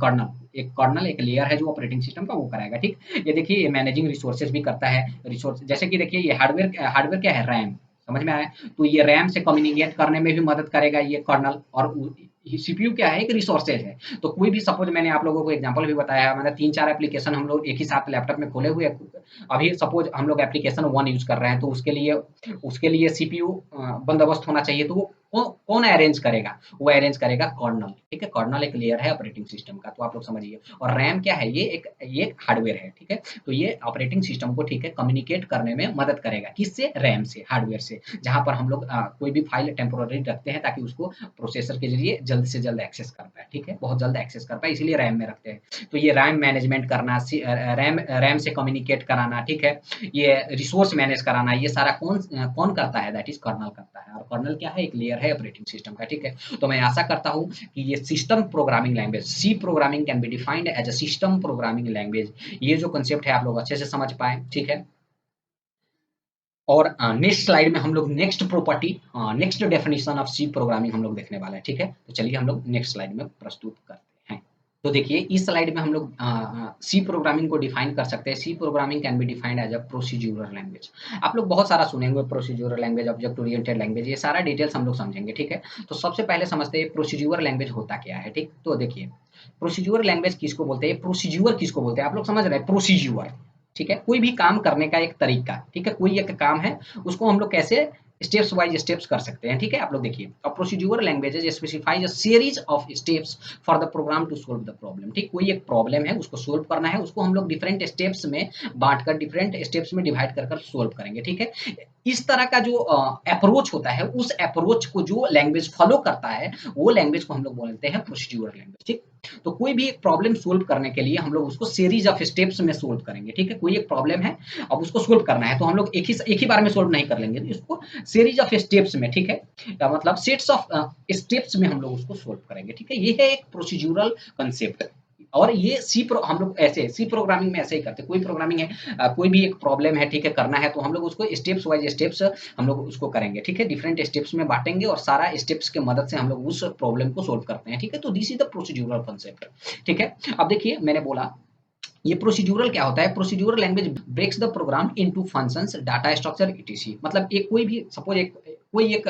कर्नल एक लेयर है जो ऑपरेटिंग सिस्टम का वो कराएगा, ठीक। ये देखिए ये मैनेजिंग रिसोर्सेज भी करता है, रिसोर्स जैसे कि देखिए ये हार्डवेयर क्या है, रैम, समझ में आया, तो ये रैम से कम्युनिकेट करने में भी मदद करेगा ये कर्नल, और सीपीयू क्या है, एक रिसोर्सेज है। तो कोई भी सपोज मैंने आप लोगों को एग्जांपल भी बताया, मतलब 3-4 एप्लीकेशन हम लोग एक ही साथ लैपटॉप में खोले हुए, अभी सपोज हम लोग एप्लीकेशन 1 यूज कर रहे हैं, तो उसके लिए सीपीयू बंदोबस्त होना चाहिए, तो वो कौन अरेंज करेगा, वो अरेंज करेगा कर्नल, ठीक है। कर्नल एक लेयर है ऑपरेटिंग सिस्टम का, तो आप लोग समझिए। और रैम क्या है, ये हार्डवेयर है, ठीक है। तो ये ऑपरेटिंग सिस्टम को, ठीक है, कम्युनिकेट करने में मदद करेगा, किससे, रैम से, हार्डवेयर से, जहां पर हम लोग कोई भी फाइल टेम्पोररी रखते हैं ताकि उसको प्रोसेसर के जरिए जल्द से जल्द एक्सेस कर पाए, ठीक है, बहुत जल्द एक्सेस कर पाए, इसीलिए रैम में रखते हैं। तो ये रैम मैनेजमेंट करना, रैम से कम्युनिकेट कराना, ठीक है, ये रिसोर्स मैनेज कराना, ये सारा कौन कौन करता है, दैट इज कर्नल करता है। और कर्नल क्या है, एक लेयर है ऑपरेटिंग सिस्टम का, ठीक है। तो मैं आशा करता हूं कि ये system programming language, C programming can be defined as a system programming language, ये जो कंसेप्ट है आप लोग अच्छे से समझ पाए, ठीक है। और नेक्स्ट स्लाइड में हम लोग next property, next definition of C programming हम लोग देखने वाले हैं, ठीक है। तो चलिए हम लोग नेक्स्ट स्लाइड में प्रस्तुत करते हैं। तो देखिए इस स्लाइड में हम लोग सी प्रोग्रामिंग को डिफाइन कर सकते हैं। C programming can be defined as a procedural language. आप लोग बहुत सारा सुनेंगे, procedural language, object oriented language, ये सारा डिटेल्स हम लोग समझेंगे, ठीक है। तो सबसे पहले समझते हैं प्रोसीड्यूरल लैंग्वेज होता क्या है, ठीक। तो देखिए प्रोसीड्यूरल लैंग्वेज किसको बोलते हैं, प्रोसीड्यूर किसको बोलते हैं, आप लोग समझ रहे हैं, प्रोसीड्यूर, ठीक है, कोई भी काम करने का एक तरीका, ठीक है, कोई एक काम है उसको हम लोग कैसे स्टेप्स वाइज स्टेप्स कर सकते हैं, ठीक है। आप लोग देखिए, a procedural languages specifies a series of steps for the program to solve the problem, ठीक। कोई एक प्रॉब्लम है, उसको सोल्व करना है, उसको हम लोग डिफरेंट स्टेप्स में बांटकर, डिफरेंट स्टेप्स में डिवाइड कर सोल्व करेंगे, ठीक है। इस तरह का जो अप्रोच होता है, उस अप्रोच को जो लैंग्वेज फॉलो करता है, वो लैंग्वेज को हम लोग बोलते हैं प्रोसीड्यूरल लैंग्वेज, ठीक। तो कोई भी एक प्रॉब्लम सोल्व करने के लिए हम लोग उसको सीरीज ऑफ स्टेप्स में सोल्व करेंगे, ठीक है। कोई एक प्रॉब्लम है, अब उसको सोल्व करना है, तो हम लोग एक ही बार में सोल्व नहीं कर लेंगे, तो इसको सीरीज ऑफ स्टेप्स में, ठीक है, मतलब सेट्स ऑफ स्टेप्स में हम लोग उसको सोल्व करेंगे, ठीक है। ये है एक प्रोसीड्यूरल कंसेप्ट। और ये हम लोग ऐसे सी प्रोग्रामिंग में ऐसे ही करते हैं। कोई प्रोग्रामिंग है, कोई भी एक प्रॉब्लम है, ठीक है, करना है, तो हम लोग उसको स्टेप्स वाइज स्टेप्स हम लोग उसको करेंगे, ठीक है। डिफरेंट स्टेप्स में बांटेंगे और सारा स्टेप्स के मदद से हम लोग उस प्रॉब्लम को सोल्व करते हैं, ठीक है। तो this is the procedural concept, ठीक है। अब देखिए, मैंने बोला ये प्रोसीड्यूरल क्या होता है। Procedural language breaks the program into functions, data structure, ETC. मतलब एक कोई भी सपोज कोई एक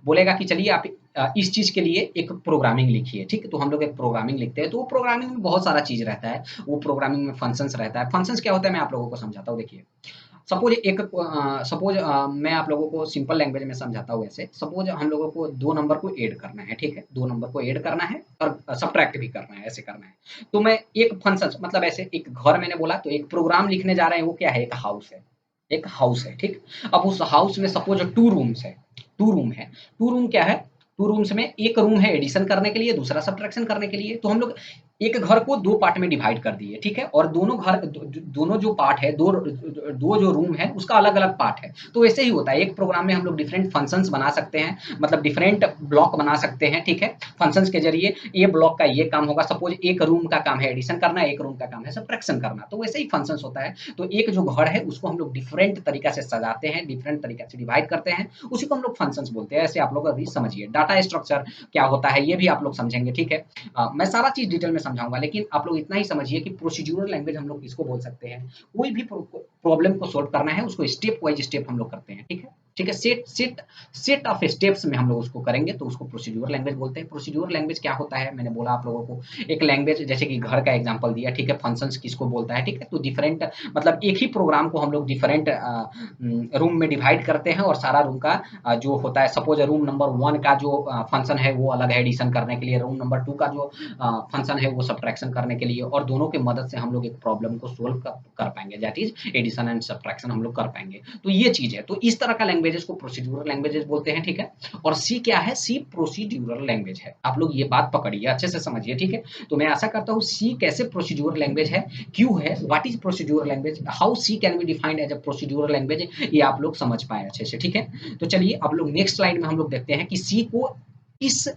बोलेगा कि चलिए आप इस चीज के लिए एक प्रोग्रामिंग लिखिए, ठीक है। तो हम लोग एक प्रोग्रामिंग लिखते हैं, तो वो प्रोग्रामिंग में बहुत सारा चीज रहता है। वो प्रोग्रामिंग में फंक्शंस रहता है। फंक्शंस क्या होता है, मैं आप लोगों को समझाता हूँ। देखिए, सपोज मैं आप लोगों को सिंपल लैंग्वेज में समझाता हूँ। ऐसे सपोज हम लोगों को 2 नंबर को ऐड करना है, ठीक है। 2 नंबर को ऐड करना है और सब्ट्रैक्ट भी करना है, ऐसे करना है। तो मैं एक फंक्शन, मतलब ऐसे एक घर मैंने बोला, तो एक प्रोग्राम लिखने जा रहे हैं, वो क्या है, एक हाउस है। एक हाउस है, ठीक। अब उस हाउस में सपोज 2 रूम्स है। 2 रूम है। 2 रूम क्या है, 2 रूम्स में एक रूम है एडिशन करने के लिए, दूसरा सब्ट्रैक्शन करने के लिए। तो हम लोग एक घर को 2 पार्ट में डिवाइड कर दिए, ठीक है। और दोनों जो पार्ट है, दो जो रूम है, उसका अलग-अलग पार्ट है। तो वैसे ही होता है, एक प्रोग्राम में हम लोग डिफरेंट फंक्शंस बना सकते हैं, मतलब डिफरेंट ब्लॉक बना सकते हैं, ठीक है। फंक्शंस के जरिए ये ब्लॉक का ये काम होगा। सपोज एक रूम का काम है एडिशन करना, एक रूम का काम है सब्ट्रैक्शन करना, तो वैसे ही फंक्शंस होता है। तो एक जो घर है, उसको हम लोग डिफरेंट तरीका से सजाते हैं, डिफरेंट तरीका से डिवाइड करते हैं, उसी को हम लोग फंक्शंस बोलते हैं। ऐसे आप लोग अभी समझिए। डाटा स्ट्रक्चर क्या होता है, ये भी आप लोग समझेंगे, ठीक है। मैं सारा चीज डिटेल में समझाऊंगा, लेकिन आप लोग इतना ही समझिए कि प्रोसीड्यूरल लैंग्वेज हम लोग किसको बोल सकते हैं। कोई भी प्रॉब्लम को सॉल्व करना है, उसको स्टेप वाइज स्टेप हम लोग करते हैं, ठीक है। ठीक है, सेट ऑफ स्टेप्स में हम लोग उसको करेंगे, तो उसको प्रोसीड्यूरल लैंग्वेज बोलते हैं। प्रोसीड्यूरल लैंग्वेज क्या होता है, मैंने बोला आप लोगों को, एक लैंग्वेज, जैसे कि घर का एग्जांपल दिया, ठीक है। फंक्शंस किसको बोलता है, ठीक है। तो डिफरेंट, मतलब एक ही प्रोग्राम को हम लोग डिफरेंट रूम में डिवाइड करते हैं, और सारा रूम का जो होता है, सपोज रूम नंबर 1 का जो फंक्शन है, वो अलग है एडिशन करने के लिए। रूम नंबर 2 का जो फंक्शन है, वो सब्ट्रैक्शन करने के लिए। और दोनों की मदद से हम लोग एक प्रॉब्लम को सोल्व कर पाएंगे, that is addition and subtraction हम लोग कर पाएंगे। तो ये चीज है। तो इस तरह का लैंग्वेजेस को प्रोसीड्यूरल लैंग्वेजेस बोलते हैं, ठीक है। और सी क्या है, सी प्रोसीड्यूरल लैंग्वेज है। आप लोग ये बात पकड़िए, अच्छे से समझिए, ठीक है। तो मैं आशा करता हूँ सी कैसे प्रोसीड्यूरल लैंग्वेज है, क्यों है, what is procedural language, how C can be defined as a procedural language, ये आप लोग समझ पाए अच्छे से, ठीक है। तो चलिए, अब लोग नेक्स्ट स्लाइड में हम लोग देखते हैं कि सी को इस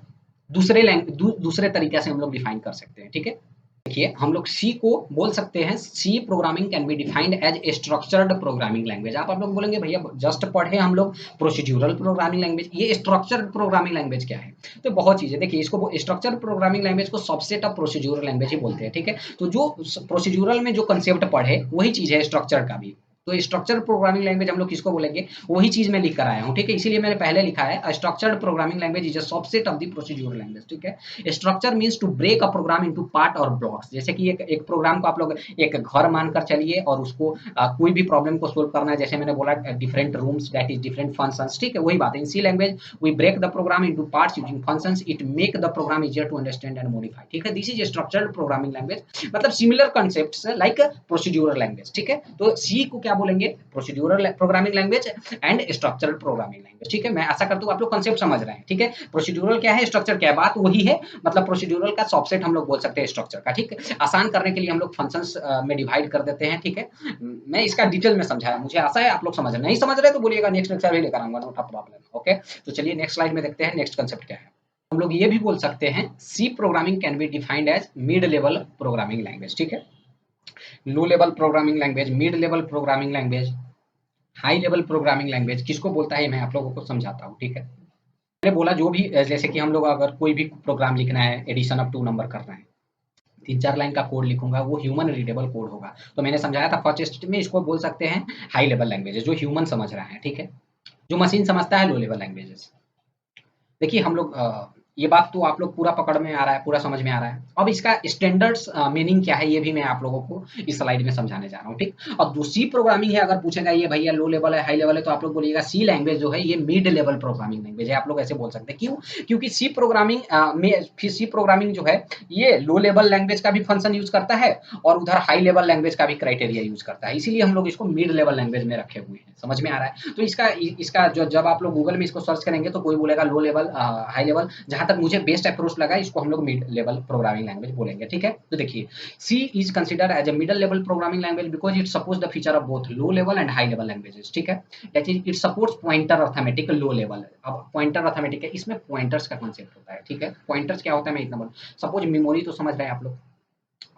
दूसरे तरीके से हम लोग डिफाइन कर सकते हैं, ठीक है। देखिए, हम लोग सी को बोल सकते हैं, C programming can be defined as a structured programming language. आप लोग बोलेंगे भैया जस्ट पढ़े हम लोग प्रोसीड्यूरल प्रोग्रामिंग लैंग्वेज, ये स्ट्रक्चर्ड प्रोग्रामिंग लैंग्वेज क्या है। तो बहुत चीजें देखिए, इसको स्ट्रक्चर्ड प्रोग्रामिंग लैंग्वेज को सबसेट ऑफ प्रोसीड्यूरल लैंग्वेज ही बोलते हैं, ठीक है। तो जो प्रोसीड्यूरल में जो कंसेप्ट पढ़े, वही चीज है स्ट्रक्चर का भी। तो स्ट्रक्चर प्रोग्रामिंग लैंग्वेज हम लोग किसको बोलेंगे, वही चीज मैं लिख कर आया हूँ, ठीक है। इसीलिए मैंने पहले लिखा है structured programming language is a subset of the procedural language, ठीक है। Structure means to break a program into part और ब्लॉक्स। जैसे कि एक प्रोग्राम को आप लोग एक घर मानकर चलिए, और उसको कोई भी प्रॉब्लम को सोल्व करना है, जैसे मैंने बोला different rooms, that is different functions, ठीक है। वही बात है, in C language we break the program into parts using functions, it make the program easier to understand and modify, ठीक है। This is structured programming language, मतलब similar concepts like procedural language, ठीक है। तो सी को क्या बोलेंगे, procedural programming language and structural programming language, ठीक है। मैं आशा करता हूँ आप लोग कॉन्सेप्ट समझ रहे हैं, ठीक है। प्रोसीड्यूरल क्या है, स्ट्रक्चर क्या है, बात वही है। मतलब प्रोसीड्यूरल का सबसेट हम लोग बोल सकते हैं स्ट्रक्चर का, ठीक है। आसान करने के लिए हम लोग फंक्शंस में डिवाइड कर देते हैं, ठीक है। मैं इसका डिटेल में समझाया, मुझे आशा है आप लोग समझ रहे हैं। नहीं समझ रहे तो बोलिएगा, नेक्स्ट लेक्चर भी लेकर आऊंगा, नो प्रॉब्लम, ओके। तो चलिए नेक्स्ट स्लाइड में देखते हैं नेक्स्ट कंसेप्ट क्या है। हम लोग ये भी बोल सकते हैं, C programming can be defined as mid level programming language, ठीक है। Low level programming language, mid level programming language, high level programming language किसको बोलता है, मैं आप लोगों को समझाता हूँ, ठीक है। मैंने बोला जो भी, जैसे कि हम लोग अगर कोई भी प्रोग्राम लिखना है, एडिशन ऑफ 2 नंबर करना है, 3-4 लाइन का कोड लिखूंगा, वो ह्यूमन रीडेबल कोड होगा। तो मैंने समझाया था फर्स्ट स्टेज में, इसको बोल सकते हैं हाई लेवल लैंग्वेजेस, जो ह्यूमन समझ रहा है, ठीक है। जो मशीन समझता है लो लेवल लैंग्वेजेस। देखिए हम लोग ये बात तो आप लोग पूरा पकड़ में आ रहा है, पूरा समझ में आ रहा है। अब इसका स्टैंडर्ड्स मीनिंग क्या है ये भी मैं आप लोगों को इस स्लाइड में समझाने जा रहा हूँ, ठीक। अब जो सी प्रोग्रामिंग है, अगर पूछेगा ये भैया लो लेवल है हाई लेवल है, तो आप लोग बोलिएगा सी लैंग्वेज जो है ये मिड लेवल प्रोग्रामिंग लैंग्वेज है, आप लोग ऐसे बोल सकते हैं। क्यों? क्योंकि सी प्रोग्रामिंग में फिर सी प्रोग्रामिंग जो है ये लो लेवल लैंग्वेज का भी फंक्शन यूज करता है और उधर हाई लेवल लैंग्वेज का भी क्राइटेरिया यूज करता है, इसीलिए हम लोग इसको मिड लेवल लैंग्वेज में रखे हुए हैं। समझ में आ रहा है? तो इसका इसका जो जब आप लोग गूगल में इसको सर्च करेंगे तो कोई बोलेगा लो लेवल हाई लेवल, जहां तक मुझे बेस्ट अप्रोच लगा इसको हम लोग मिड लेवल प्रोग्रामिंग लैंग्वेज बोलेंगे, ठीक है। तो देखिए C is considered as a middle level programming language because it supports the feature of both low level and high level languages, ठीक है। That is it supports pointer arithmetic low level. अब पॉइंटर अर्थमेटिक है, इसमें पॉइंटर्स का कॉन्सेप्ट होता है, ठीक है। पॉइंटर्स क्या होता है मैं इतना बोल, सपोज मेमोरी तो समझ रहे हैं आप लोग,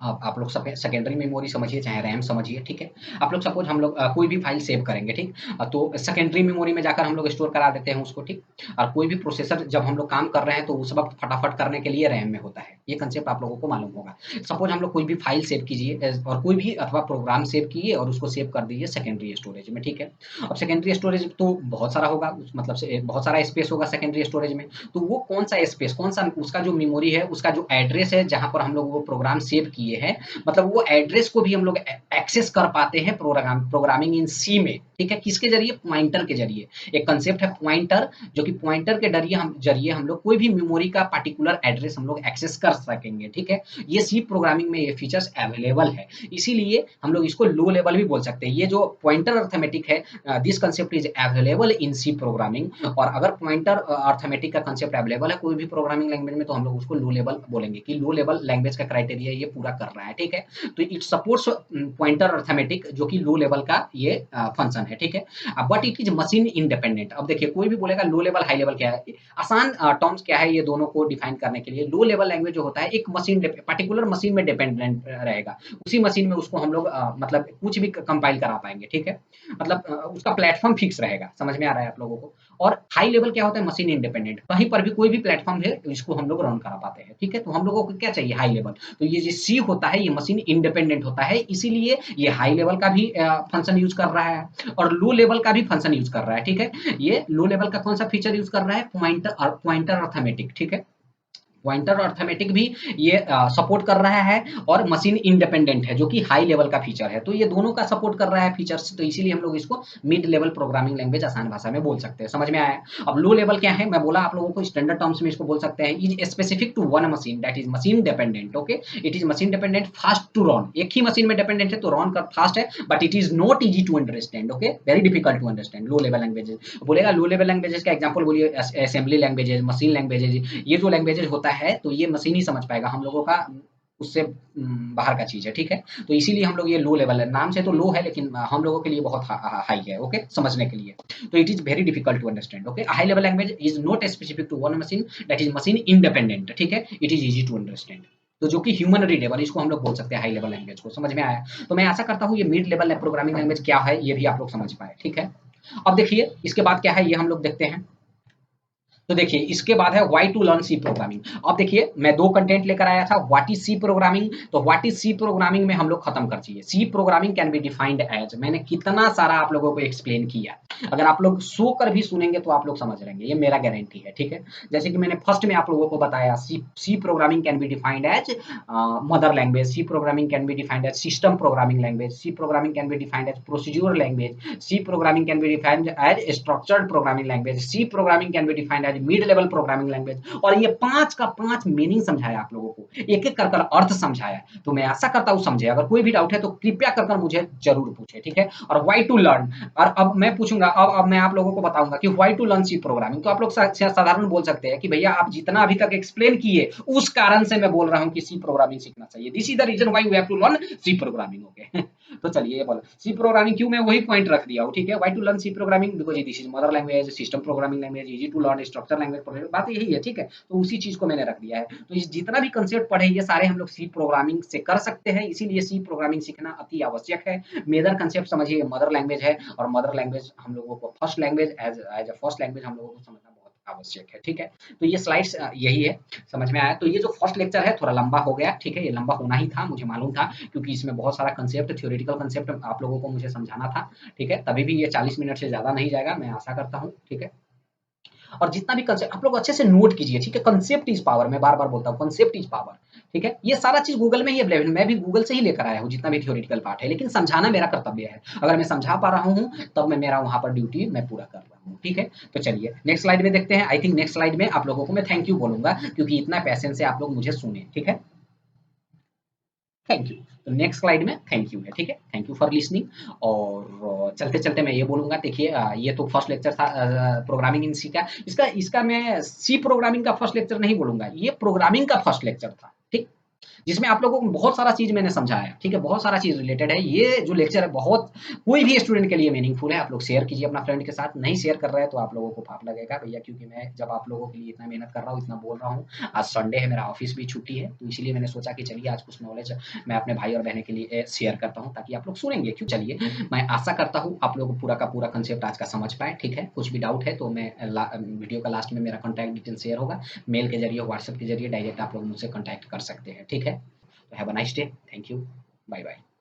आप लोग सेकेंडरी मेमोरी समझिए चाहे रैम समझिए, ठीक है। आप लोग सपोज हम लोग कोई भी फाइल सेव करेंगे, ठीक। तो सेकेंडरी मेमोरी में जाकर हम लोग स्टोर करा देते हैं उसको, ठीक। और कोई भी प्रोसेसर जब हम लोग काम कर रहे हैं तो उस वक्त फटाफट करने के लिए रैम में होता है, ये कंसेप्ट आप लोगों को मालूम होगा। सपोज हम लोग कोई भी फाइल सेव कीजिए और कोई भी अथवा प्रोग्राम सेव कीजिए और उसको सेव कर दीजिए सेकेंडरी स्टोरेज में, ठीक है। अब सेकेंडरी स्टोरेज तो बहुत सारा होगा, मतलब से बहुत सारा स्पेस होगा सेकेंडरी स्टोरेज में। तो वो कौन सा स्पेस, कौन सा उसका जो मेमोरी है, उसका जो एड्रेस है जहां पर हम लोग वो प्रोग्राम सेव किए हैं, मतलब वो एड्रेस को भी हम लोग एक्सेस कर पाते हैं प्रोग्रामिंग इन सी में, ठीक है। किसके जरिए? पॉइंटर के जरिए। एक कंसेप्ट है पॉइंटर, जो कि पॉइंटर के जरिए हम लोग कोई भी मेमोरी का पार्टिकुलर एड्रेस हम लोग एक्सेस कर सकेंगे, ठीक है। ये सी प्रोग्रामिंग में ये फीचर्स अवेलेबल है, इसीलिए हम लोग इसको लो लेवल भी बोल सकते हैं। ये जो पॉइंटर अर्थमेटिक है, this concept is available in C programming. और अगर पॉइंटर अर्थमेटिक का कंसेप्ट अवेलेबल है कोई भी प्रोग्रामिंग लैंग्वेज में, तो हम लोग उसको लो लेवल बोलेंगे कि लो लेवल लैंग्वेज का क्राइटेरिया ये पूरा कर रहा है, ठीक है। तो इट सपोर्ट्स पॉइंटर अर्थमेटिक जो कि लो लेवल का ये फंक्शन है, ठीक है। But it is machine independent. अब देखिए कोई भी बोलेगा लो लेवल हाई लेवल क्या है, आसान टर्म्स क्या है ये दोनों को डिफाइन करने के लिए। लो लेवल लैंग्वेज जो होता है एक मशीन पर्टिकुलर मशीन में डिपेंडेंट रहेगा, उसी मशीन में उसको हम लोग मतलब कुछ भी कंपाइल करा पाएंगे, ठीक है। मतलब उसका प्लेटफॉर्म फिक्स रहेगा, समझ में आ रहा है आप लोगों को। और हाई लेवल क्या होता है? मशीन इंडिपेंडेंट, कहीं पर भी कोई भी प्लेटफॉर्म है इसको हम लोग रन करा पाते हैं, ठीक है। तो हम लोगों को क्या चाहिए? High level. तो ये जो सी होता है ये मशीन इंडिपेंडेंट होता है, इसीलिए ये हाई लेवल का भी फंक्शन यूज कर रहा है और लो लेवल का भी फंक्शन यूज कर रहा है, ठीक है। ये लो लेवल का कौन सा फीचर यूज कर रहा है? पॉइंटर अर्थमेटिक, ठीक है। पॉइंटर अर्थमेटिक भी ये सपोर्ट कर रहा है और मशीन इंडिपेंडेंट है जो कि हाई लेवल का फीचर है। तो ये दोनों का सपोर्ट कर रहा है फीचर्स, तो इसीलिए हम लोग इसको मिड लेवल प्रोग्रामिंग लैंग्वेज आसान भाषा में बोल सकते हैं। समझ में आया? अब लो लेवल क्या है? मैं बोला आप लोगों को स्टैंडर्ड टर्म्स में इसको बोल सकते हैं is specific to one machine that is machine dependent, okay. It is machine dependent, fast to run, एक ही मशीन में डिपेंडेंट है तो रन कर फास्ट है, but it is not easy to understand, okay, very difficult to understand low level languages. बोलेगा लो लेवल लैंग्वेजेस का एग्जांपल बोलिए, असेंबली लैंग्वेजेस, मशीन लैंग्वेजेस, ये जो लैंग्वेजेस होता है तो ये मशीन ही समझ पाएगा, हम लोगों का उससे बाहर का चीज है, ठीक है। तो इसीलिए हम लोग ये लो लेवल है, नाम से तो लो है लेकिन हम लोगों के लिए बहुत हाई है, ओके, समझने के लिए। तो it is very difficult to understand, okay. High level language is not specific to one machine that is machine independent, ठीक है। It is easy to understand, तो जो कि ह्यूमन रीडेबल, इसको हम लोग बोल सकते हैं हाई लेवल लैंग्वेज को। समझ में आया? तो मैं आशा करता हूँ ये मिड लेवल प्रोग्रामिंग लैंग्वेज क्या है ये भी आप लोग समझ पाए, ठीक है। अब देखिए इसके बाद क्या है ये हम लोग देखते हैं। तो देखिए इसके बाद है why to learn C programming. अब देखिए मैं दो कंटेंट लेकर आया था, व्हाट इज सी प्रोग्रामिंग। तो व्हाट इज सी प्रोग्रामिंग में हम लोग खत्म कर चाहिए। C programming can be defined as, मैंने कितना सारा आप लोगों को एक्सप्लेन किया, अगर आप लोग सो कर भी सुनेंगे तो आप लोग समझ लेंगे, ये मेरा गारंटी है, ठीक है। जैसे कि मैंने फर्स्ट में आप लोगों को बताया C programming can be defined as mother language, C programming can be defined as system programming language, C programming can be defined as procedure language, C programming can be defined as structured programming language, C programming can be defined as mid level programming language. और ये पांच का पांच मीनिंग समझाया आप लोगों को, एक एक कर अर्थ समझाया। तो मैं आशा करता हूं समझे, अगर कोई भी डाउट है तो कृपया कर मुझे जरूर पूछे, ठीक है। और व्हाई टू लर्न, और अब मैं पूछूंगा, अब मैं आप लोगों को बताऊंगा कि why to learn C programming. तो आप लोग साधारण बोल सकते हैं कि भैया आप जितना अभी तक एक्सप्लेन किए उस कारण से मैं बोल रहा हूं कि सी प्रोग्रामिंग सीखना चाहिए, this is the reason why we have to learn C programming, okay. तो चलिए ये बोलो सी प्रोग्रामिंग क्यों, मैं वही पॉइंट रख दिया हूं, ठीक है। Why to learn C programming because this is mother language, system programming language, easy to learn, structure language, बात यही है, ठीक है। तो उसी चीज को मैंने रख दिया है। तो इस जितना भी कंसेप्ट पढ़े ये सारे हम लोग सी प्रोग्रामिंग से कर सकते हैं, इसीलिए सी प्रोग्रामिंग सीखना अति आवश्यक है। मेजर कंसेप्ट समझिए, मदर लैंग्वेज है और मदर लैंग्वेज हम लोगों को first language as a first language हम लोगों को समझना बहुत आवश्यक है, ठीक है। तो ये स्लाइड्स यही है, समझ में आया? तो ये जो फर्स्ट लेक्चर है थोड़ा लंबा हो गया, ठीक है, ये लंबा होना ही था, मुझे मालूम था, क्योंकि इसमें बहुत सारा कंसेप्ट, थ्योरेटिकल कंसेप्ट आप लोगों को मुझे समझाना था, ठीक है। तभी भी ये 40 मिनट से ज्यादा नहीं जाएगा, मैं आशा करता हूँ, ठीक है। और जितना भी कंसेप्ट आप लोग अच्छे से नोट कीजिए, ठीक है। कंसेप्ट इज पावर, मैं बार बार बोलता हूँ, कंसेप्ट इज पावर, ठीक है। ये सारा चीज गूगल में ही अवेलेबल है, मैं भी गूगल से ही लेकर आया हूँ जितना भी थ्योरेटिकल पार्ट है, लेकिन समझाना मेरा कर्तव्य है। अगर मैं समझा पा रहा हूँ तब मैं मेरा वहां पर ड्यूटी मैं पूरा कर रहा हूँ, ठीक है। तो चलिए नेक्स्ट स्लाइड में देखते हैं। आई थिंक नेक्स्ट स्लाइड में आप लोगों को मैं थैंक यू बोलूंगा, क्योंकि इतना पैसेंस से आप लोग मुझे सुने, ठीक है। Thank you. तो नेक्स्ट स्लाइड में थैंक यू है, ठीक है। Thank you for listening. और चलते चलते मैं ये बोलूंगा, देखिए ये तो फर्स्ट लेक्चर था प्रोग्रामिंग इन सी का। इसका इसका मैं सी प्रोग्रामिंग का फर्स्ट लेक्चर नहीं बोलूंगा, ये प्रोग्रामिंग का फर्स्ट लेक्चर था, ठीक। जिसमें आप लोगों को बहुत सारा चीज़ मैंने समझाया, ठीक है, बहुत सारा चीज़ रिलेटेड है। ये जो लेक्चर है बहुत कोई भी स्टूडेंट के लिए मीनिंगफुल है। आप लोग शेयर कीजिए अपना फ्रेंड के साथ, नहीं शेयर कर रहे हैं तो आप लोगों को पाप लगेगा भैया, क्योंकि मैं जब आप लोगों के लिए इतना मेहनत कर रहा हूँ, इतना बोल रहा हूँ। आज संडे है, मेरा ऑफिस भी छुट्टी है, तो इसीलिए मैंने सोचा कि चलिए आज कुछ नॉलेज मैं अपने भाई और बहन के लिए शेयर करता हूँ, ताकि आप लोग सुनेंगे क्यों। चलिए, मैं आशा करता हूँ आप लोग पूरा का पूरा कंसेप्ट आज का समझ पाए, ठीक है। कुछ भी डाउट है तो मैं वीडियो का लास्ट में मेरा कॉन्टैक्ट डिटेल शेयर होगा, मेल के जरिए, व्हाट्सएप के जरिए डायरेक्ट आप लोग मुझसे कॉन्टैक्ट कर सकते हैं, ठीक है। So have a nice day. Thank you. Bye bye.